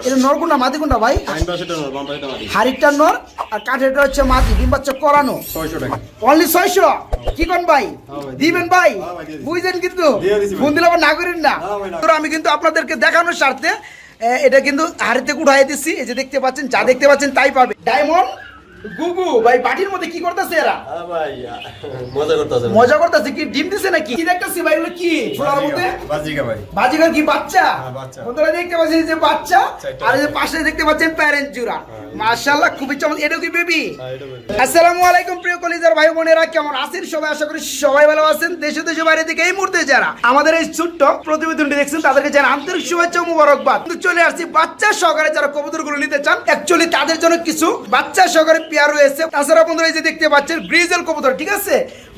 এটা নর কোনটা মাদি কোনটা ভাই? হাড়িটা নর আর কাঠেরটা হচ্ছে মাদি। ডিম বাচ্চা করানো 600 টাকা অনলি 600। কি কোন ভাই দিবেন ভাই? বুঝছেন কিন্তু ফোন দিলে আবার না করেন না। তো আমি কিন্তু আপনাদেরকে দেখানোর স্বার্থে এটা কিন্তু হাড়িতে উঠাই দিচ্ছি। এই যে দেখতে পাচ্ছেন, যা দেখতে পাচ্ছেন তাই পাবে। ডায়মন্ড গুগু ভাই বাটির মধ্যে কি করতেছে এরা? ভাই মজা করতেছে। মজা করতেছে কি? ডিম দিছে নাকি? কি দেখতেছি ভাই এগুলো কি? ছোলার মধ্যে বাজিকা ভাই। বাজিকার কি বাচ্চা? হ্যাঁ বাচ্চা। বন্ধুরা দেখতে পাচ্ছেন যে বাচ্চা, আর এই যে পাশে দেখতে পাচ্ছেন প্যারেন্ট জোড়া। মাশাআল্লাহ খুবই চমৎকার। এটা কি বেবি? হ্যাঁ এটা বেবি। আসসালামু আলাইকুম প্রিয় কলিজার ভাই বোনেরা, কেমন আছেন সবাই? আশা করি সবাই ভালো আছেন। দেশে দেশে বাইরে থেকে এই মুহূর্তে যারা আমাদের এই ছোট্ট প্রতিবেদনটি দেখছেন তাদেরকে জানাই আন্তরিক শুভেচ্ছা ও মুবারকবাদ। কিন্তু চলে আসছি বাচ্চা সহকারে যারা কবুতরগুলো নিতে চান। অ্যাকচুয়ালি তাদের জন্য কিছু বাচ্চা সহকারে পেয়ার রয়েছে। তাছাড়া বন্ধুরা এই যে দেখতে পাচ্ছেন গ্রিজেল কবুতর, ঠিক আছে,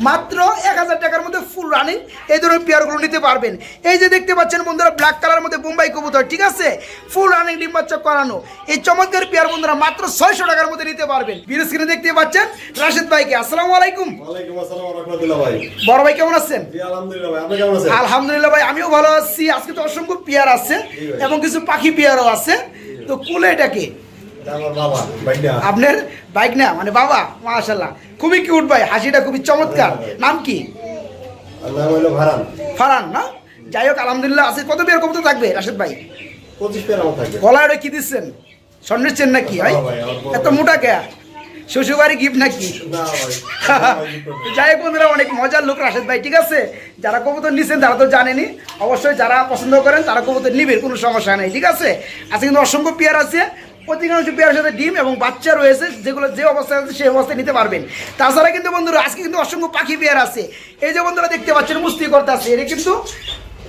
মাত্র 1000 টাকার মধ্যে ফুল রানিং এই ধরনের পেয়ারগুলো নিতে পারবেন। এই যে দেখতে পাচ্ছেন বন্ধুরা ব্ল্যাক কালারের মধ্যে বোম্বাই কবুতর, ঠিক আছে, ফুল রানিং ডিম বাচ্চা করানো। এই চমৎকার পেয়ার বন্ধুরা মাত্র 600 টাকার মধ্যে নিতে পারবেন। ভিডিও স্ক্রিনে দেখতে পাচ্ছেন রাশেদ ভাইকে। আসসালামু আলাইকুম। ওয়ালাইকুম আসসালাম ওয়া রাহমাতুল্লাহ ভাই। বড় ভাই কেমন আছেন? জি আলহামদুলিল্লাহ ভাই। আপনি কেমন আছেন? আলহামদুলিল্লাহ ভাই, আমিও ভালো আছি। আজকে তো অসংখ্য পেয়ার আছে এবং কিছু পাখি পেয়ারও আছে। তো কুলে এটা কি? এটা আমার বাবা ভাইনা। আপনার বাইক না মানে বাবা? মাশাআল্লাহ খুবই কিউট ভাই, হাসিটা খুবই চমৎকার। নাম কি? নাম হলো ভারান। ফারান না? যাই হোক আলহামদুলিল্লাহ আছে। কত পেয়ার কবুতর থাকবে রাশেদ ভাই? 25 পেয়ার আমার থাকবে। গলায় ওটা কি দিচ্ছেন? স্বর্ণের চেন নাকি ভাই? এত মোটা কে? শ্বশুরবাড়ি গিফট নাকি? না ভাই। যাই হোক বন্ধুরা, অনেক মজার লোক রাশেদ ভাই, ঠিক আছে। যারা কবুতর নিচ্ছেন তারা তো জানেনি, অবশ্যই যারা পছন্দ করেন তারা কবুতর নিবেন, কোনো সমস্যা নেই, ঠিক আছে। আজকে কিন্তু অসংখ্য পেয়ার আছে। অধিকাংশ পেয়ারের সাথে ডিম এবং বাচ্চা রয়েছে, যেগুলো যে অবস্থায় আছে সেই অবস্থায় নিতে পারবেন। তাছাড়া কিন্তু বন্ধুরা আজকে কিন্তু অসংখ্য পাখি পেয়ার আছে। এই যে বন্ধুরা দেখতে পাচ্ছেন মুস্তি করতে আছে, এটা কিন্তু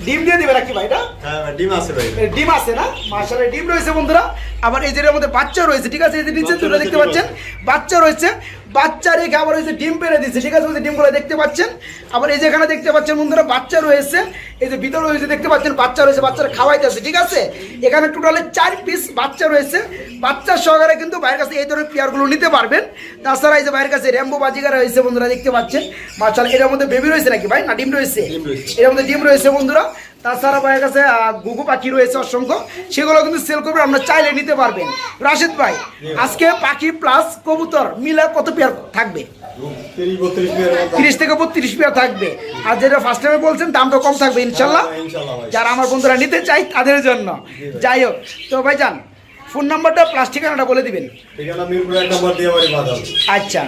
ডিম দিয়ে দিবে নাকি ভাই? এটা হ্যাঁ ভাই ডিম আছে ভাই। ডিম আছে না? মাশাআল্লাহ ডিম রয়েছে বন্ধুরা। আবার এই যে এর মধ্যে বাচ্চা রয়েছে, ঠিক আছে। এই যে নিচে দুটো দেখতে পাচ্ছেন বাচ্চা রয়েছে, বাচ্চা রেখে আবার ওই যে ডিম পেড়ে দিচ্ছে, ঠিক আছে। ওই যে ডিমগুলো দেখতে পাচ্ছেন। আবার এই যে এখানে দেখতে পাচ্ছেন বন্ধুরা বাচ্চা রয়েছে, এই যে ভিতরে রয়েছে দেখতে পাচ্ছেন বাচ্চা রয়েছে, বাচ্চারা খাওয়াইতেছে, ঠিক আছে। এখানে টোটালে 4 পিস বাচ্চা রয়েছে। বাচ্চা সহকারে কিন্তু ভাইয়ের কাছে এই ধরনের পেয়ারগুলো নিতে পারবেন। তাছাড়া এই যে ভাইয়ের কাছে র্যাম্বো বাজিগার রয়েছে বন্ধুরা দেখতে পাচ্ছেন। মাশাআল্লাহ এর মধ্যে বেবি রয়েছে নাকি ভাই, না ডিম রয়েছে? এর মধ্যে ডিম রয়েছে বন্ধুরা। তাছাড়া ভাইয়ের কাছে গুগু পাখি রয়েছে অসংখ্য, সেগুলো কিন্তু সেল করবে, আমরা চাইলে নিতে পারবেন। রাশেদ ভাই আজকে পাখি প্লাস কবুতর মিলে কত পেয়ার থাকবে? 30 থেকে 32 পেয়ার থাকবে। আর যেটা ফার্স্ট টাইমে বলছেন দামটা কম থাকবে ইনশাল্লাহ, যারা আমার বন্ধুরা নিতে চাই তাদের জন্য। যাই হোক তো ভাই যান, ফোন নাম্বারটা প্লাস ঠিকানাটা বলে দিবেন। ঠিকানা মিরপুর 1 নম্বর দিয়ে বাড়ি বাজার। আচ্ছা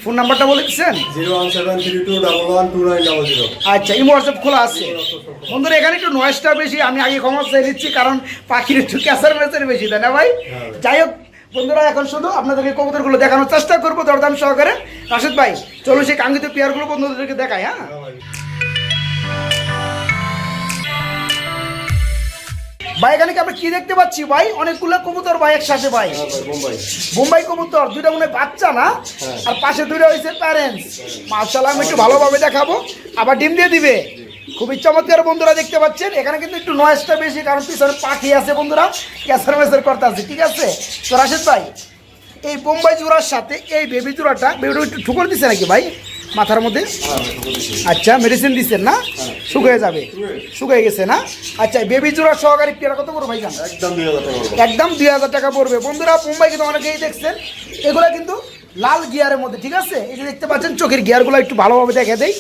ফোন নাম্বারটা বলে দিচ্ছেন? 01732112900। আচ্ছা ইমো হোয়াটসঅ্যাপ খোলা আছে বন্ধুরা। এখানে একটু নয়েজটা বেশি, আমি আগে ক্ষমা চেয়ে নিচ্ছি, কারণ পাখির একটু ক্যাসার মেসার বেশি, তাই না ভাই? যাই হোক বন্ধুরা এখন শুধু আপনাদেরকে কবুতরগুলো দেখানোর চেষ্টা করবো দরদাম সহকারে। রাশেদ ভাই চলো সেই কাঙ্ক্ষিত পেয়ারগুলো বন্ধুদেরকে দেখাই। হ্যাঁ ভাই এখানে কি আমরা কি দেখতে পাচ্ছি ভাই? অনেকগুলো কবুতর ভাই একসাথে ভাই। বোম্বাই কবুতর দুইটা মনে হয় বাচ্চা না, আর পাশে দুইটা হয়েছে প্যারেন্টস। মাশাআল্লাহ আমি একটু ভালোভাবে দেখাবো, আবার ডিম দিয়ে দিবে। খুবই চমৎকার বন্ধুরা দেখতে পাচ্ছেন। এখানে কিন্তু একটু নয়েজটা বেশি, কারণ পিছনে পাখি আছে বন্ধুরা, ক্যাসার মেসার করতে আছে, ঠিক আছে। তো রাশেদ ভাই এই বোম্বাই জোড়ার সাথে এই বেবি জোড়াটা, বেবিটা একটু ঠুকর দিচ্ছে নাকি ভাই মাথার মধ্যে? আচ্ছা মেডিসিন দিচ্ছেন না? শুকিয়ে যাবে, শুকিয়ে গেছে না? আচ্ছা বেবি জোড়া সহকারী পেয়ারা কত করে ভাই? একদম 2000 টাকা পড়বে বন্ধুরা। মুম্বাই কিন্তু অনেকেই দেখছেন, এগুলো কিন্তু লাল গিয়ারের মধ্যে, ঠিক আছে। এই যে দেখতে পাচ্ছেন চোখের গিয়ারগুলো একটু ভালোভাবে দেখে দেয়,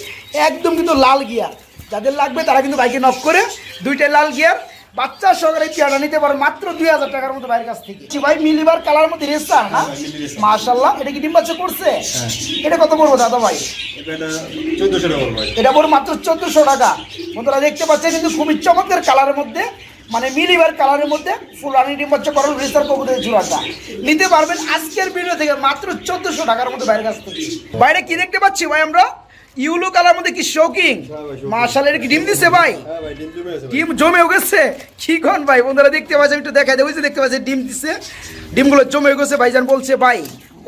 একদম কিন্তু লাল গিয়ার। যাদের লাগবে তারা কিন্তু বাইকে নক করে দুইটাই লাল গিয়ার বাচ্চা সহকারে পেয়ারা নিতে পারে মাত্র 2000 টাকার মতো ভাইয়ের কাছ থেকে। ভাই মিলিবার কালার মধ্যে রেসার না? মাশাআল্লাহ এটা কি ডিম বাচ্চা করছে? এটা কত পড়বো দাদা ভাই? এটা পড়বে মাত্র 1400 টাকা বন্ধুরা দেখতে পাচ্ছেন। কিন্তু খুবই চমৎকার কালারের মধ্যে, মানে মিলিবার কালারের মধ্যে ফুল রানি ডিম বাচ্চা করার রেসার কবুতরের জোড়াটা নিতে পারবেন আজকের ভিডিও থেকে মাত্র 1400 টাকার মতো ভাইয়ের কাছ থেকে। বাইরে কি দেখতে পাচ্ছি ভাই আমরা? ইউলো কালার মধ্যে কি শোকিং। মাশাআল্লাহ এটা কি ডিম দিছে ভাই? ডিম জমে গেছে কি কোন ভাই? বন্ধুরা দেখতে পাচ্ছেন, একটু দেখাই দেবো, দেখতে পাচ্ছেন ডিম দিছে, ডিমগুলো জমে গেছে। ভাইজান বলছে ভাই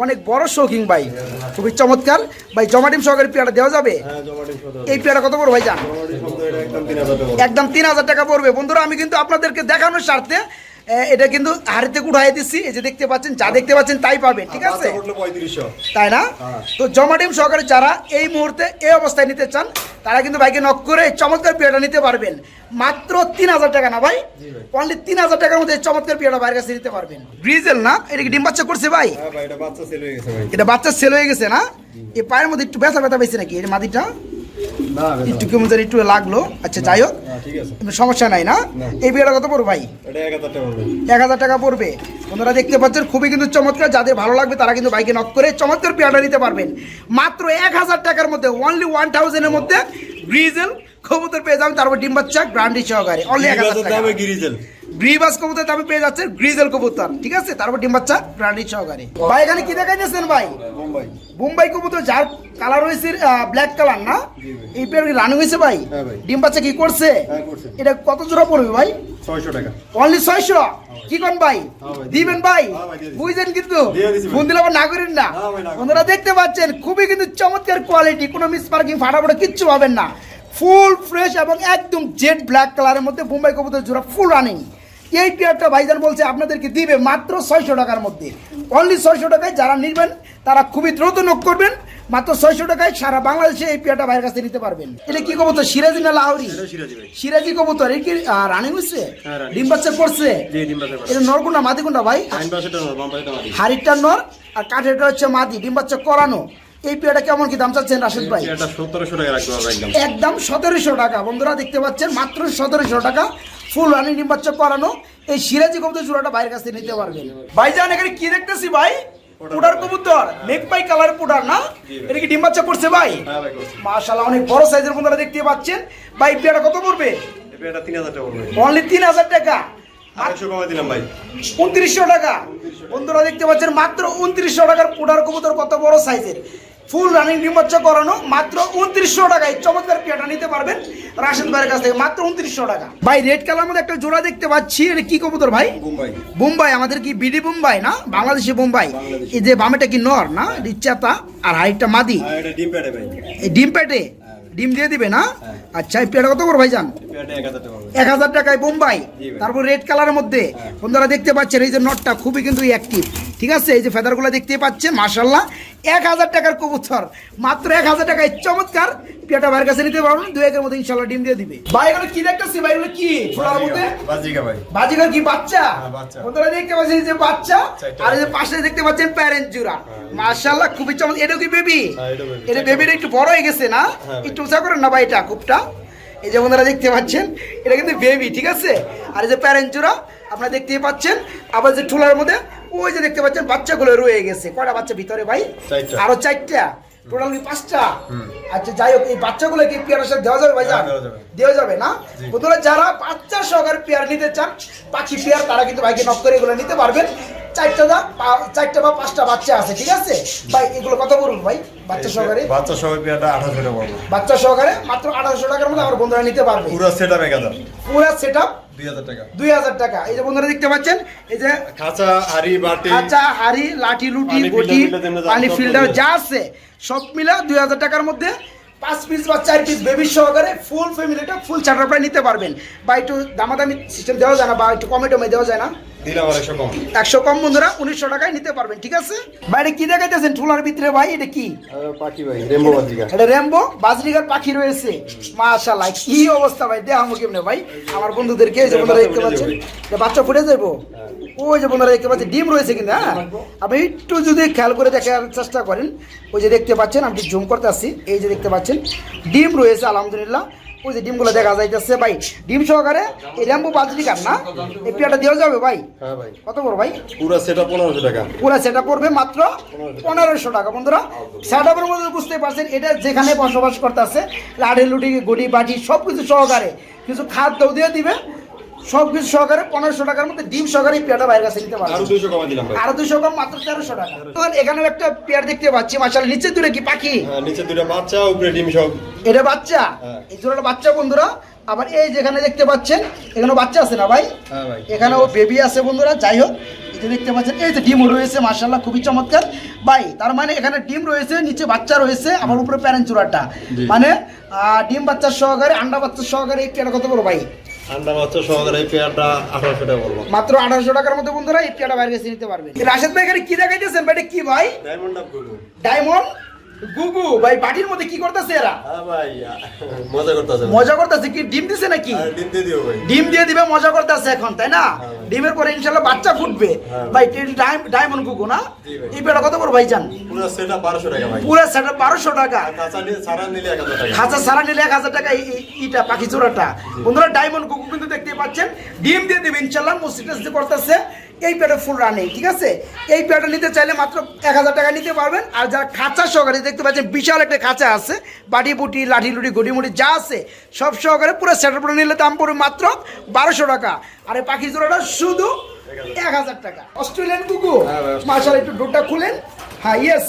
অনেক বড় শৌখিন ভাই, খুবই চমৎকার ভাই। জমা ডিম সহকারে পেয়ারা দেওয়া যাবে? এই পেয়ারা কত পড়বে ভাইজান? একদম 3000 টাকা পড়বে বন্ধুরা। আমি কিন্তু আপনাদেরকে দেখানোর স্বার্থে এটা কিন্তু হাড়িতে উঠাই দিচ্ছি, এই যে দেখতে পাচ্ছেন, যা দেখতে পাচ্ছেন তাই পাবেন, ঠিক আছে? 3500। তাই না? তো জমা ডিম সহকারে যারা এই মুহূর্তে এই অবস্থায় নিতে চান তারা কিন্তু ভাইকে নক করে এই চমৎকার পেয়ারটা নিতে পারবেন মাত্র 3000 টাকা না ভাই? অনলি 3000 টাকার মধ্যে এই চমৎকার পেয়ারটা ভাইয়ের কাছে নিতে পারবেন। গ্রিজেল না, এটা কি ডিম বাচ্চা করছে ভাই? হ্যাঁ ভাই, এটা বাচ্চা সেল হয়ে গেছে ভাই। এটা বাচ্চা সেল হয়ে গেছে না? এই পায়ের মধ্যে একটু ব্যথা ব্যথা পেয়েছে নাকি এই মাদিটা? না একটু কেমন জানি একটু লাগলো। আচ্ছা যাই হোক, ঠিক আছে, কোনো সমস্যা নাই না? এই পেয়ারটা কত পড়বে ভাই? এটা 1000 টাকা পড়বে। 1000 টাকা পড়বে। বন্ধুরা দেখতে পাচ্ছেন খুবই কিন্তু চমৎকার, যাদের ভালো লাগবে তারা কিন্তু বাইকে নক করে চমৎকার পেয়ারটা নিতে পারবেন মাত্র 1000 টাকার মধ্যে। অনলি 1000 এর মধ্যে গ্রিজেল কবুতর পেয়ে যাবেন, তারপর ডিম বাচ্চা গ্রান্ডি সহকারে অনলি 1000 টাকা দামে গিরিজেল গ্রিবাস কবুতর দামে পেয়ে যাচ্ছে গ্রিজেল কবুতর, ঠিক আছে? তারপর ডিম বাচ্চা গ্রান্ডি সহকারে। ভাই এখানে কি দেখাইতেছেন ভাই? বোম্বাই। বোম্বাই কবুতর যার কালার হয়েছে ব্ল্যাক কালার না? এই পেয়ার কি রানিং হয়েছে ভাই? হ্যাঁ ভাই। ডিম বাচ্চা কি করছে? হ্যাঁ করছে। এটা কত জোড়া পড়বে ভাই? 600 টাকা। অনলি 600? কি কোন ভাই? ভাই, দিবেন ভাই? হ্যাঁ ভাই, দিয়ে দিছি। বুঝছেন কিন্তু দিয়ে দিছি ভাই। ফোন দিলে আবার না করেন না। হ্যাঁ ভাই, না করি। বন্ধুরা দেখতে পাচ্ছেন খুবই কিন্তু চমৎকার কোয়ালিটি, কোনো মিস মার্কিং ফাটাফাটা কিচ্ছু পাবেন না। ফুল ফ্রেশ এবং একদম জেড ব্ল্যাক কালারের মধ্যে বোম্বাই কবুতর জোড়া ফুল রানিং। এই পেয়ারটা ভাইজান বলছে আপনাদেরকে দিবে মাত্র 600 টাকার মধ্যে। অনলি 600 টাকায় যারা নিবেন তারা খুবই দ্রুত নক করবেন। মাত্র 600 টাকায় সারা বাংলাদেশে এই পেয়ারটা ভাইয়ের কাছে নিতে পারবেন। এটা কি কবুতর, সিরাজি না লাহোরি? এটা সিরাজি ভাই। সিরাজি কবুতর। এই কি রানিং হচ্ছে? হ্যাঁ, running। ডিম বাচ্চা করছে? জি, ডিম বাচ্চা করছে। এটা নরকুন্ডা মাদি কোনটা ভাই? 9% নর, বোম্বাইটা মাদি। হাড়িটার নর আর কাঠেরটা হচ্ছে মাদি, ডিম বাচ্চা করানো। এই পেয়ারটা কেমন কি দাম চাচ্ছেন রাশেদ ভাই? এটা 1700 টাকা রাখবো একদম। একদম 1700 টাকা। বন্ধুরা দেখতে পাচ্ছেন মাত্র 1700 টাকা ফুল রানিং ডিম বাচ্চা করানো এই সিরাজি কবুতর জোড়াটা ভাইয়ের কাছে নিতে পারবেন। ভাইজান এখানে কি দেখতেছি ভাই? পুডার কবুতর, মেঘপাই কালার পুডার না? এটা কি ডিম বাচ্চা করছে ভাই? হ্যাঁ ভাই করছে। মাশাআল্লাহ অনেক বড় সাইজের। বন্ধুরা দেখতে পাচ্ছেন ভাই পেয়ারটা কত পড়বে? এটা 3000 টাকা পড়বে। অনলি 3000 টাকা। 800 কমাই দিলাম ভাই। 2900 টাকা। বন্ধুরা দেখতে পাচ্ছেন মাত্র 2900 টাকার পুডার কবুতর, কত বড় সাইজের ফুল রানিং ডিম বাচ্চা করানো মাত্র 2900 টাকায় চমৎকার পেয়ারটা নিতে পারবেন রাশেদ ভাইয়ের কাছ থেকে মাত্র 2900 টাকা। ভাই রেড কালার মধ্যে একটা জোড়া দেখতে পাচ্ছি, এটা কি কবুতর ভাই? বোম্বাই। বোম্বাই। আমাদের কি বিডি বোম্বাই না? বাংলাদেশি বোম্বাই। এই যে বামেটা কি নর না? রিচাতা আর হাইটটা মাদি। আর এটা ডিম প্যাডে ভাই। এই ডিম পেটে ডিম দিয়ে দিবে না? আচ্ছা এই পেয়ারটা কত করে ভাইজান? এটা 1000 টাকা পড়বে। 1000 টাকায় বোম্বাই। জি ভাই। তারপর রেড কালারের মধ্যে বন্ধুরা দেখতে পাচ্ছেন এই যে নটটা খুবই কিন্তু অ্যাক্টিভ, ঠিক আছে? এই যে ফেদারগুলো দেখতে পাচ্ছেন মাশাআল্লাহ। 1000 টাকার কবুতর মাত্র 1000 টাকায় চমৎকার পেয়ারটা ভাইয়ের কাছে নিতে পারবেন। 2-1 মধ্যে ইনশাআল্লাহ ডিম দিয়ে দিবে। ভাই এগুলো কি দেখতেছি ভাই? এগুলো কি ছোলার মধ্যে? বাজিকা ভাই। বাজিকার কি বাচ্চা? হ্যাঁ, বাচ্চা। বন্ধুরা দেখতে পাচ্ছেন এই যে বাচ্চা, চারটা। আর এই যে পাশে দেখতে পাচ্ছেন প্যারেন্ট জোড়া। মাশাআল্লাহ খুবই চমৎকার। এটা কি বেবি? হ্যাঁ, এটা baby। এটা বেবিটা একটু বড় হয়ে গেছে না? হ্যাঁ, একটু উঁচা করেন না ভাই এটা খুবটা। এই যে বন্ধুরা দেখতে পাচ্ছেন এটা কিন্তু বেবি, ঠিক আছে? আর এই যে প্যারেন্ট জোড়া আপনারা দেখতেই পাচ্ছেন। আবার যে ঠোলার মধ্যে ওই যে দেখতে পাচ্ছেন বাচ্চাগুলো রয়ে গেছে। কয়টা বাচ্চা ভিতরে ভাই? 4টা। আরো 4টা, টোটাল কি 5টা? আচ্ছা যাই হোক, এই বাচ্চাগুলো কি পেয়ারের সাথে দেওয়া যাবে ভাই? হ্যাঁ, দেওয়া যাবে। দেওয়া যাবে না? বন্ধুরা যারা বাচ্চা সহকারে পেয়ার নিতে চান, পাখি পেয়ার, তারা কিন্তু ভাইকে নক করে এগুলো নিতে পারবেন। 4টা বা 5টা বাচ্চা আছে, ঠিক আছে ভাই? এগুলো কত বলুন ভাই বাচ্চা সহকারে? বাচ্চা সবাই পেয়ারটা 1800 টাকা পড়বে। বাচ্চা সহকারে মাত্র 1800 টাকার মধ্যে আমার বন্ধুরা নিতে পারবে। পুরো সেটআপ 1000। পুরো সেটআপ 2000 টাকা। 2000 টাকা। এই যে বন্ধুরা দেখতে পাচ্ছেন এই যে খাঁচা, হাড়ি, বাটি, আচ্ছা হাড়ি, লাঠি, লুটি, পানি বটি, ফিল্টার যেমন পানি সব ফিল্টার মিলে। যা আছে সব মিলা 2000 টাকার মধ্যে 5 পিস বা 4 পিস বেবি সহকারে ফুল ফ্যামিলিটা ফুল চার্টার প্রায় নিতে পারবেন। বা একটু দামাদামি সিস্টেম দেওয়া যায় না? বা একটু কমে টমে দেওয়া যায় না? দিলাম আর 100 কম। 100 কম বন্ধুরা 1900 টাকায় নিতে পারবেন, ঠিক আছে? বাইরে কি দেখাইতেছেন ঠোলার ভিতরে ভাই? এটা কি? পাখি ভাই, রেমবো বাজিকা। এটা রেমবো বাজরিকার পাখি রয়েছে। মাশাআল্লাহ কি অবস্থা ভাই, দেখামো কেমনে ভাই আমার বন্ধুদেরকে? এই যে বন্ধুরা দেখতে পাচ্ছেন এটা বাচ্চা ফুটে যাবো। ওই যে বন্ধুরা দেখতে পাচ্ছেন ডিম রয়েছে কিন্তু। হ্যাঁ আপনি একটু যদি খেয়াল করে দেখার চেষ্টা করেন, ওই যে দেখতে পাচ্ছেন, আমি জুম করতে আসছি, এই যে দেখতে পাচ্ছেন ডিম রয়েছে আলহামদুলিল্লাহ। ওই যে ডিমগুলো দেখা যাইতেছে ভাই, ডিম সহকারে এই রেমবো বাজরিকার না? এই পেয়ারটা দেওয়া যাবে ভাই? হ্যাঁ ভাই। কত বড় ভাই? পুরো সেটআপ 1500 টাকা। পুরো সেটা পড়বে মাত্র 1500 টাকা। বন্ধুরা সেটআপের মধ্যে বুঝতে পারছেন এটা যেখানে বসবাস করতেছে, লাঠি লুটি গড়ি বাটি সব কিছু সহকারে, কিছু খাদ্য দিয়ে দিবে সব কিছু সহকারে 1500 টাকার মধ্যে ডিম সহকারে এই পেয়ারটা বাইরে কাছে নিতে পারবে। আরো 200 কমাই দিলাম ভাই। আরো 200 কম মাত্র 1300 টাকা। তো এখানেও একটা পেয়ার দেখতে পাচ্ছি মাশাআল্লাহ। নিচে দূরে কি পাখি? হ্যাঁ, নিচে দুটো বাচ্চা, উপরে ডিম সব। এটা বাচ্চা? হ্যাঁ। এই জোড়াটা বাচ্চা বন্ধুরা। আবার এই যেখানে দেখতে পাচ্ছেন এখানেও বাচ্চা আছে না ভাই? হ্যাঁ ভাই। এখানেও বেবি আছে বন্ধুরা। যাই হোক এই যে দেখতে পাচ্ছেন এই যে ডিম রয়েছে মাশাআল্লাহ খুবই চমৎকার ভাই। তার মানে এখানে ডিম রয়েছে, নিচে বাচ্চা রয়েছে, আমার উপরে প্যারেন্ট চূড়াটা, মানে ডিম বাচ্চা সহকারে আন্ডা বাচ্চা সহকারে এই পেয়ারটা কত বড় ভাই? আন্ডা বাচ্চা সহকারে এই পেয়ারটা 1800 টাকা বলবো। মাত্র 1800 টাকার মধ্যে বন্ধুরা এই পেয়ারটা বাইরে কাছে নিতে পারবেন। রাশেদ ভাই এখানে কি দেখাইতেছেন ভাই, এটা কি ভাই? ডায়মন্ড আপ গুগু। ডায়মন্ড গুগু ভাই, বাটির মধ্যে কি করতেছে এরা? হ্যাঁ ভাই, মজা করতেছে। মজা করতেছে, কি ডিম দিছে নাকি? ডিম দিয়ে দিও ভাই। ডিম দিয়ে দিবে, মজা করতেছে এখন, তাই না? ডিমের পরে ইনশাআল্লাহ বাচ্চা ফুটবে। ভাই ডায়মন্ড গুগু না? এই পেয়ারটা কত করে ভাই জান? পুরো সেটআপ 1200 টাকা ভাই। পুরো সেটআপ 1200 টাকা। কাঁচা নিয়ে সারা নিলে 1000 টাকা। খাঁচা সারা নিলে 1000 টাকা। এইটা পাখি জোড়াটা বন্ধুরা ডায়মন্ড গুগু কিন্তু দেখতে পাচ্ছেন, ডিম দিয়ে দিবে ইনশাআল্লাহ, মসজিদে করতেছে। এই পেয়ারটা ফুল রানিং, ঠিক আছে? এই পেয়ারটা নিতে চাইলে মাত্র 1000 টাকা নিতে পারবেন। আর যারা খাঁচা সহকারে দেখতে পাচ্ছেন, বিশাল একটা খাঁচা আছে, বাটি বুটি লাঠি লুটি গড়ি মুড়ি যা আছে সব সহকারে পুরো সেটআপটা নিলে দাম পড়বে মাত্র 1200 টাকা। আর এই পাখি জোড়াটা শুধু 1000 টাকা। অস্ট্রেলিয়ান কুকু মাশাআল্লাহ, একটু ডোরটা খুলেন। হ্যাঁ, ইয়েস,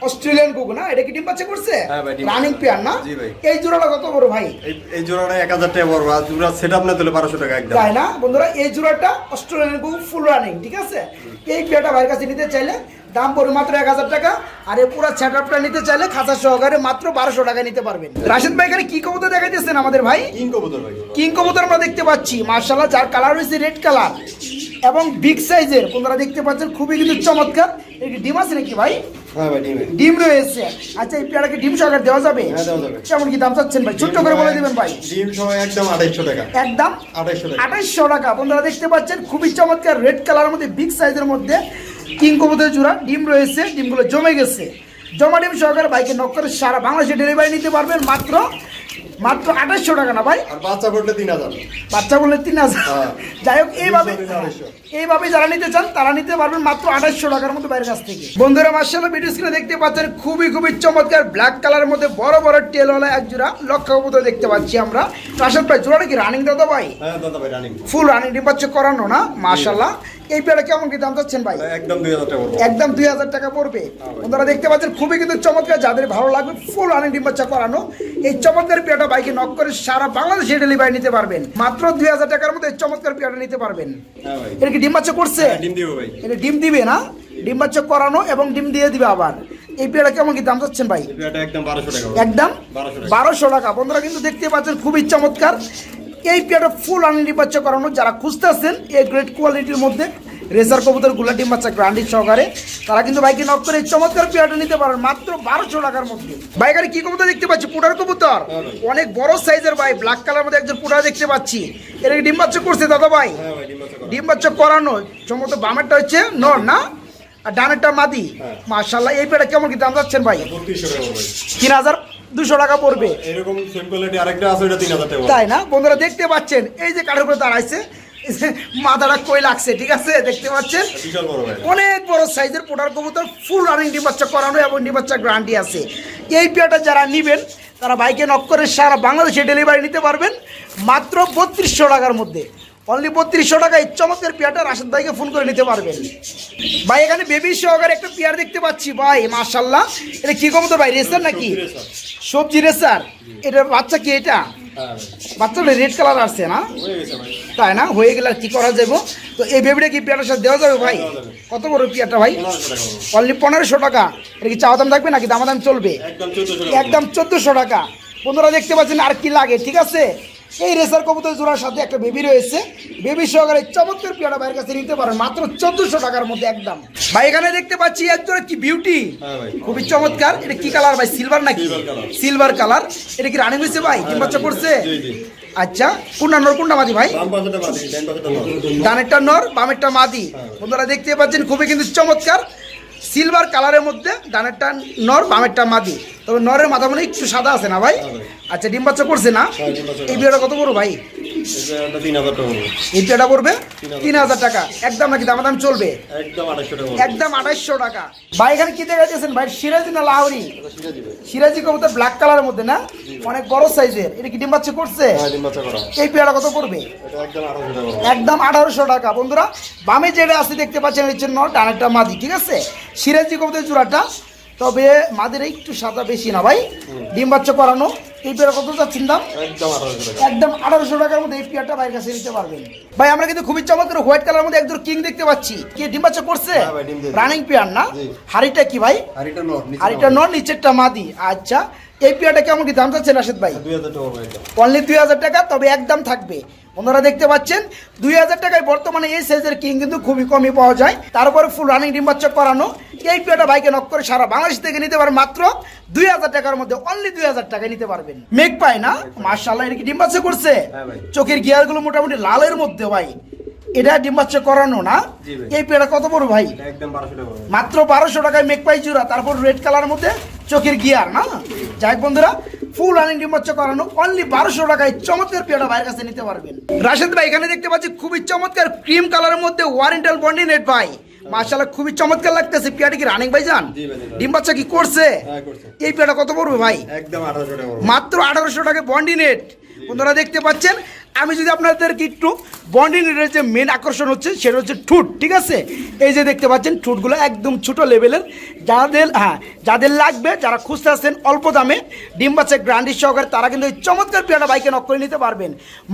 অস্ট্রেলিয়ান কুকু না? এটা কি ডিম বাচ্চা করছে? হ্যাঁ ভাই, রানিং পেয়ার না? জি ভাই। এই জোড়াটা কত বড় ভাই? এই জোড়াটা 1000 টাকা পড়বে। আর জোড়া সেটআপ না দিলে 1200 টাকা একদম। তাই না বন্ধুরা? এই জোড়াটা অস্ট্রেলিয়ান কুকু ফুল রানিং, ঠিক আছে? এই পেয়ারটা ভাইয়ের কাছে নিতে চাইলে দাম পড়বে মাত্র 1000 টাকা। আর এই পুরো সেটআপটা নিতে চাইলে খাঁচা সহকারে মাত্র 1200 টাকা নিতে পারবেন। রাশেদ ভাই এখানে কি কবুতর দেখাইতেছেন আমাদের ভাই? কিং কবুতর ভাই। কিং কবুতর আমরা দেখতে পাচ্ছি মাশাআল্লাহ, যার কালার হয়েছে রেড কালার এবং বিগ সাইজের। আপনারা দেখতে পাচ্ছেন খুবই কিন্তু চমৎকার। এর কি ডিম আছে নাকি ভাই? হ্যাঁ ভাই, ডিম রয়েছে। আচ্ছা, এই পেয়ারাকে ডিম সহকারে দেওয়া যাবে? হ্যাঁ, দেওয়া যাবে। কেমন কি দাম চাচ্ছেন ভাই? ছোট্ট করে বলে দিবেন ভাই। ডিম সময় একদম 2800 টাকা। একদম 2800 টাকা। 2800 টাকা। বন্ধুরা দেখতে পাচ্ছেন খুবই চমৎকার রেড কালারের মধ্যে বিগ সাইজের মধ্যে কিং কবুতরের জোড়া। ডিম রয়েছে, ডিমগুলো জমে গেছে। জমা ডিম সহকারে বাইকে নক করে সারা বাংলাদেশে ডেলিভারি নিতে পারবেন মাত্র 2800 টাকা না ভাই? আর বাচ্চা পড়লে 3000। বাচ্চা বললে 3000। হ্যাঁ। যাই হোক, আড়াইশো। এইভাবে যারা নিতে চান তারা নিতে পারবেন মাত্র 2800 টাকার মধ্যে বাইরের কাছ থেকে। বন্ধুরা মাশাআল্লাহ, ভিডিও স্ক্রিনে দেখতে পাচ্ছেন খুবই চমৎকার ব্ল্যাক কালারের মধ্যে বড় বড় টেলওয়ালা এক জোড়া লক্ষা কবুতর দেখতে পাচ্ছি আমরা। রাশেদ ভাই, জোড়াটা কি রানিং দাদা ভাই? হ্যাঁ দাদা ভাই, রানিং। ফুল রানিং, ডিম বাচ্চা করানো না? মাশাআল্লাহ। এই পেয়ারা কেমন কি দাম চাচ্ছেন ভাই? একদম 2000 টাকা পড়বে। একদম 2000 টাকা পড়বে। বন্ধুরা দেখতে পাচ্ছেন খুবই কিন্তু চমৎকার, যাদের ভালো লাগবে ফুল রানিং ডিম বাচ্চা করানো এই চমৎকার পেয়ারটা বাইকে নক করে সারা বাংলাদেশে ডেলিভারি নিতে পারবেন মাত্র 2000 টাকার মধ্যে। চমৎকার পেয়ারটা নিতে পারবেন। হ্যাঁ ভাই। এটা কি ডিম বাচ্চা করছে? ডিম দিব ভাই। এটা ডিম দিবে না? ডিম বাচ্চা করানো এবং ডিম দিয়ে দিবে আবার। এই পেয়ারটা কেমন কি দাম চাচ্ছেন ভাই? এটা একদম 1200 টাকা। একদম 1200 টাকা। বন্ধুরা কিন্তু দেখতে পাচ্ছেন খুবই চমৎকার এই পেয়ারটা ফুল রানিং ডিম বাচ্চা করানো। যারা খুঁজতেছেন এই গ্রেট কোয়ালিটির মধ্যে রেসার কবুতর গুলা ডিম বাচ্চা গ্রান্ডি সহকারে, তারা কিন্তু বাইকে নক করে এই চমৎকার পেয়ারটা নিতে পারেন মাত্র 1200 টাকার মধ্যে। বাইকারে কি কবুতর দেখতে পাচ্ছি? পুটার কবুতর, অনেক বড় সাইজের ভাই, ব্ল্যাক কালার মধ্যে একজন পুটার দেখতে পাচ্ছি। এর ডিম বাচ্চা করছে দাদা ভাই? হ্যাঁ ভাই, ডিম বাচ্চা করা। ডিম বাচ্চা করানো। সম্ভবত বামেরটা হচ্ছে নর না, আর ডানেরটা মাদি। মাশাআল্লাহ, এই পেয়ারটা কেমন কি দাম যাচ্ছেন ভাই? 3200 টাকা ভাই। 3200 টাকা পড়বে। এরকম সেম কোয়ালিটি আরেকটা আছে, ওটা 3000 টাকা। তাই না? বন্ধুরা দেখতে পাচ্ছেন এই যে কাঠের উপরে দাঁড়াইছে, মাথাটা কই লাগছে, ঠিক আছে? দেখতে পাচ্ছেন বিশাল বড় ভাই। অনেক বড় সাইজের পোটার কবুতর, ফুল রানিং ডিম বাচ্চা করানো এবং ডিম বাচ্চা গ্যারান্টি আছে। এই পেয়ারটা যারা নেবেন তারা বাইকে নক করে সারা বাংলাদেশে ডেলিভারি নিতে পারবেন মাত্র 3200 টাকার মধ্যে। অনলি 3200 টাকায় চমৎকার পেয়ারটা রাশেদ ভাইকে ফোন করে নিতে পারবেন। ভাই এখানে বেবি সহকারে একটা পেয়ার দেখতে পাচ্ছি ভাই, মাশাআল্লাহ। এটা কি কবুতর ভাই? রেসার নাকি? সবজি রেসার। এটা বাচ্চা কি? এটা বাচ্চাটা রেড কালার আসছে না? তাই না? হয়ে গেলে আর কি করা যাবে? তো এই বেবিটা কি পেয়ারটার সাথে দেওয়া যাবে ভাই? কত বড় পেয়ারটা ভাই? অনলি 1500 টাকা। এটা কি চাওয়া দাম থাকবে নাকি দামাদাম চলবে? একদম 1400 টাকা। বন্ধুরা দেখতে পাচ্ছেন আর কি লাগে, ঠিক আছে? এই রেসার কবুতর জোড়ার সাথে একটা বেবি রয়েছে। বেবি সহকারে চমৎকার পেয়ারা ভাইয়ের কাছে নিতে পারেন মাত্র 1400 টাকার মধ্যে একদম। ভাই এখানে দেখতে পাচ্ছি একজোড়া কি বিউটি, খুবই চমৎকার। এটা কি কালার ভাই? সিলভার নাকি? Silver colour. এটা কি রানিং হয়েছে ভাই? ডিম বাচ্চা করছে? আচ্ছা, কোনটা নর কোনটা মাদি ভাই? ডানেরটা নর, বামেরটা মাদি। বন্ধুরা দেখতে পাচ্ছেন খুবই কিন্তু চমৎকার সিলভার কালারের মধ্যে, ডানেরটা নর, বামেরটা মাদি। তবে নরের মাথা মনে একটু সাদা আছে না ভাই? আচ্ছা, ডিম বাচ্চা করছে না? এই বিয়েটা কত বড় ভাই? এই পেয়ারটা পড়বে 3000 টাকা একদম নাকি দামাদাম চলবে? একদম 2800 টাকা। ভাই এখানে কি দেখাচ্ছেন ভাই? সিরাজি না লাহোরি? সিরাজি কবুতর ব্ল্যাক কালারের মধ্যে না, অনেক বড় সাইজের। এটা কি ডিম বাচ্চা করছে? এই পেয়ারটা কত পড়বে? একদম 1800 টাকা। বন্ধুরা বামে যেটা আছে দেখতে পাচ্ছেন হচ্ছে নর, ডানেরটা মাদি, ঠিক আছে? সিরাজি কবুতর জোড়াটা, তবে মাদের একটু সাদা বেশি না ভাই। ডিম বাচ্চা করানো। এই পেয়ারা কত যাচ্ছেন দাম? একদম 1800 টাকার মধ্যে এই পেয়ারটা ভাইয়ের কাছে নিতে পারবেন। ভাই আমরা কিন্তু খুবই চমৎকার হোয়াইট কালার মধ্যে একজন কিং দেখতে পাচ্ছি। কি ডিম বাচ্চা করছে? রানিং পেয়ার না? হাড়িটা কি ভাই? হাড়িটা নর, নিচেরটা মাদি। আচ্ছা, এই পেয়ারটা কেমন কি দাম চাচ্ছেন রাশেদ ভাই? 2000 টাকা পড়বে এটা। অনলি 2000 টাকা, তবে একদম থাকবে। আপনারা দেখতে পাচ্ছেন 2000 টাকায় বর্তমানে এই সাইজের কিং কিন্তু খুবই কমই পাওয়া যায়। তারপরে ফুল রানিং ডিম বাচ্চা করানো এই পেয়ারটা বাইকে নক করে সারা বাংলাদেশ থেকে নিতে পারবেন মাত্র 2000 টাকার মধ্যে, অনলি 2000 টাকায় নিতে পারবেন। মেঘ পায় না মাশাআল্লাহ, এটা কি ডিম বাচ্চা করছে? হ্যাঁ ভাই। চোখের গিয়ারগুলো মোটামুটি লালের মধ্যে ভাই, এটা ডিম বাচ্চা করানো না? জি ভাই। এই পেয়ারটা কত বড় ভাই? এটা একদম 1200 টাকা পড়বে। মাত্র 1200 টাকায় মেঘপাই জোড়া, তারপর রেড কালার মধ্যে চোখের গিয়ার না? যাই হোক বন্ধুরা, ফুল রানিং ডিম বাচ্চা করানো অনলি 1200 টাকায় চমৎকার পেয়ারটা ভাইয়ের কাছে নিতে পারবেন। রাশেদ ভাই এখানে দেখতে পাচ্ছি খুবই চমৎকার ক্রিম কালারের মধ্যে ওয়ারেন্টাল বন্ডি নেট ভাই, মাশাআল্লাহ খুবই চমৎকার লাগতেছে। পেয়ারটা কি রানিং ভাই জান? জি ভাই, জি ভাই। ডিম বাচ্চা কি করছে? হ্যাঁ করছে। এই পেয়ারটা কত পড়বে ভাই? একদম 1800 টাকা পড়বে। মাত্র 1800 টাকায় বন্ডি নেট। বন্ধুরা দেখতে পাচ্ছেন, আমি যদি আপনাদেরকে একটু বন্ডি নেটের যে মেন আকর্ষণ হচ্ছে সেটা হচ্ছে ঠুট, ঠিক আছে? এই যে দেখতে পাচ্ছেন ঠুটগুলো একদম ছোট লেভেলের, যাদের লাগবে, যারা খুঁজতে আসছেন অল্প দামে ডিম বাচ্চা গ্রান্ডি সহকারে, তারা কিন্তু এই চমৎকার পেয়ারটা বাইকে নক করে নিতে পারবেন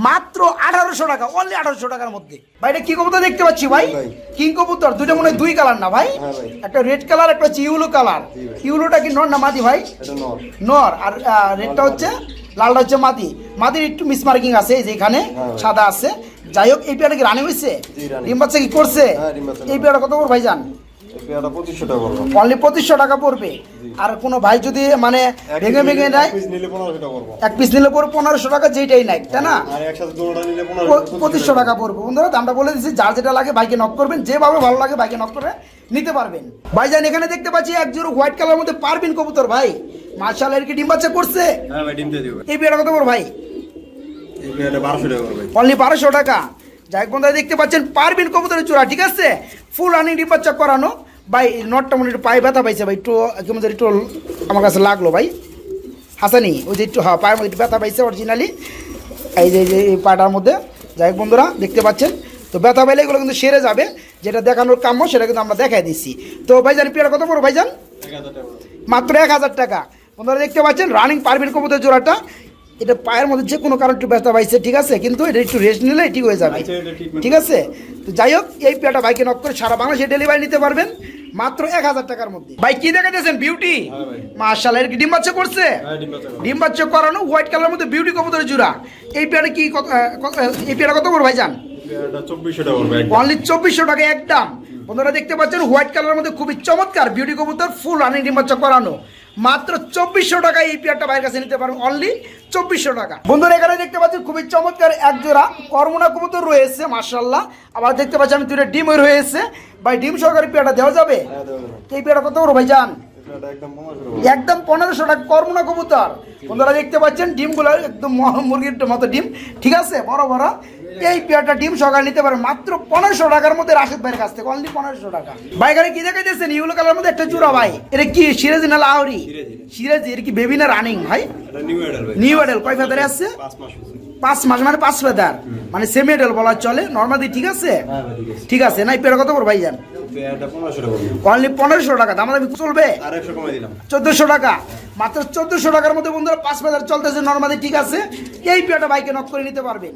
মাত্র 1800 টাকা, অনলি 1800 টাকার মধ্যে। ভাই এটা কি কবুতর দেখতে পাচ্ছি ভাই? ভাই। কিং কবুতর, দুটো মনে হয় দুই কালার না ভাই? হ্যাঁ ভাই। একটা রেড কালার, একটা হচ্ছে ইউলো কালার। জি ভাই। ইউলোটা কি নর না মাদি ভাই? এটা নর। নর, আর রেডটা হচ্ছে, লালটা হচ্ছে মাদি। মাদির একটু মিস মার্কিং আছে, এই যে এখানে হ্যাঁ। সাদা আছে। যাই হোক, এই পেয়ারটা কি রানিং হয়েছে? জি, running। ডিম বাচ্চা কি করছে? হ্যাঁ, ডিম বাচ্চা এই পেয়ারটা কত করে ভাই জান? এই পেয়ারটা 2500 টাকা পড়বে। অনলি 2500 টাকা পড়বে। আর কোনো ভাই যদি মানে ভেঙে ভেঙে নেয়, এক পিস নিলে 1500 টাকা পড়বে। এক পিস নিলে পরে 1500 টাকা, যেটাই নাই, তাই না? আর একসাথে দুটোটা নিলে 2500 টাকা পড়বে। বন্ধুরা দামটা বলে দিচ্ছি, যার যেটা লাগে বাইকে নক করবেন, যেভাবে ভালো লাগে বাইকে নক করে নিতে পারবেন। ভাইজান এখানে দেখতে পাচ্ছি এক জোড়া হোয়াইট কালার মধ্যে পারবিন কবুতর ভাই, মাশাআল্লাহ, এর কি ডিম বাচ্চা করছে? হ্যাঁ ভাই, ডিম দিয়ে দিবে। এই পেয়ারটা কত পড়বে ভাই? এই পেয়ারটা 1200 টাকা পড়বে। অনলি 1200 টাকা। যাই হোক বন্ধুরা দেখতে পাচ্ছেন পারবিন কবুতরের চূড়া, ঠিক আছে? ফুল রানিং ডিম বাচ্চা করানো ভাই। নটটা মনে একটু পায়ে ব্যথা পাইছে ভাই, একটু কেমন একটু আমার কাছে লাগলো ভাই। হাসানি ওই যে একটু পায়ের মধ্যে একটু ব্যথা পাইছে অরিজিনালি, এই যে এই পাটার মধ্যে। যাই হোক বন্ধুরা দেখতে পাচ্ছেন, তো ব্যথা পাইলে এগুলো কিন্তু সেরে যাবে, যেটা দেখানোর কাম্য সেটা কিন্তু আমরা দেখাই দিচ্ছি। তো ভাইজান পেয়ারা কত পড়ো ভাইজান? 1000 টাকা পড়বে। মাত্র 1000 টাকা। বন্ধুরা দেখতে পাচ্ছেন রানিং পারবিন কবুতরের জোড়াটা, এটা পায়ের মধ্যে যে কোনো কারণ একটু ব্যথা পাইছে, ঠিক আছে? কিন্তু এটা একটু রেস্ট নিলে ঠিক হয়ে যাবে, আচ্ছা, এটা treatment। ঠিক আছে? তো যাই হোক, এই পেয়ারটা বাইকে নক করে সারা বাংলাদেশে ডেলিভারি নিতে পারবেন মাত্র 1000 টাকার মধ্যে। ভাই কি দেখাতেছেন? বিউটি, হ্যাঁ ভাই। মাশাআল্লাহ, এর কি ডিম বাচ্চা করছে? হ্যাঁ, ডিম বাচ্চা করবে। ডিম বাচ্চা করানো হোয়াইট কালারের মধ্যে বিউটি কবুতরের জোড়া। এই পেয়ারে কি এই পেয়ারা কত করে ভাইজান? এই পেয়ারটা 2400 টাকা পড়বে একদম। অনলি 2400 টাকা একদম। বন্ধুরা দেখতে পাচ্ছেন হোয়াইট কালারের মধ্যে খুবই চমৎকার বিউটি কবুতর, ফুল রানিং ডিম বাচ্চা করানো, মাত্র 2400 টাকায় এই পেয়ারটা বাইরের কাছে নিতে পারবেন, অনলি 2400 টাকা। বন্ধুরা এখানে দেখতে পাচ্ছেন খুবই চমৎকার এক জোড়া করমোনা কবুতর রয়েছে, মাশাআল্লাহ। আবার দেখতে পাচ্ছি আমি দুটো ডিম রয়েছে ভাই, ডিম সহকারে পেয়ারটা দেওয়া যাবে? হ্যাঁ, দেওয়া যাবে। এই পেয়ারটা কত বড় ভাই জান? এই পেয়ারটা একদম 1500 টাকা পড়বে। একদম 1500 টাকা করমোনা কবুতর। বন্ধুরা দেখতে পাচ্ছেন ডিমগুলো একদম মুরগির মতো ডিম, ঠিক আছে? বড় বড়। এই পেয়ারটা ডিম সহকারে নিতে পারেন মাত্র 1500 টাকার মধ্যে রাশেদ ভাইয়ের কাছ থেকে, অনলি 1500 টাকা। ভাই এখানে কি দেখাইতেছেন? ইউলো কালার মধ্যে একটা জোড়া ভাই, এটা কি সিরাজি না লাহোরি? সিরাজি। এর কি বেবি না রানিং ভাই? এটা নিউ অ্যাডাল ভাই। New adult. কয় ফেদারে আসছে? 5 মাস হয়েছে। 5 মাস, মানে 5 ফেদার, মানে সেমি অ্যাডাল বলা চলে নর্মালি, ঠিক আছে? হ্যাঁ ভাই, ঠিক আছে। ঠিক আছে না? এই পেয়ারটা কত করে ভাই জান? এই পেয়ারটা 1500 টাকা পড়বে। অনলি 1500 টাকা। দাম দামি চলবে? আর 100 কমাই দিলাম। 1400 টাকা, মাত্র 1400 টাকার মধ্যে বন্ধুরা 5 ফেদার চলতেছে নর্মালি, ঠিক আছে? এই পেয়ারটা বাইকে নক করে নিতে পারবেন।